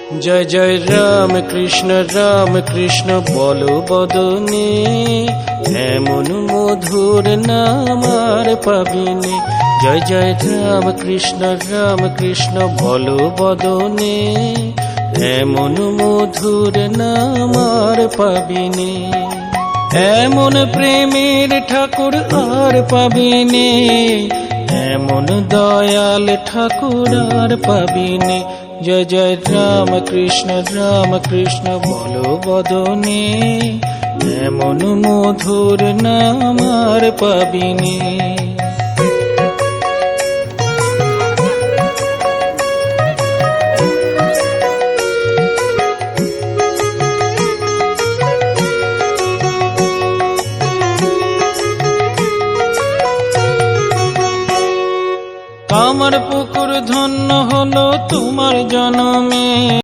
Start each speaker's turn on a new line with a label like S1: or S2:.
S1: জয় জয় রাম কৃষ্ণ বলো বদনে, এমন মধুর নাম আর পাবিনে। জয় জয় রাম কৃষ্ণ বলো বদনে, এমন মধুর নাম আর পাবিনে। এমন প্রেমের ঠাকুর আর পাবিনে, এমন দয়াল ঠাকুর আর পাবিনে। জয় জয় রাম কৃষ্ণ বলো বদনে, এমন মধুর নাম আর পাবিনে। আমার পুকুর ধন্য হলো তোমার জনমে।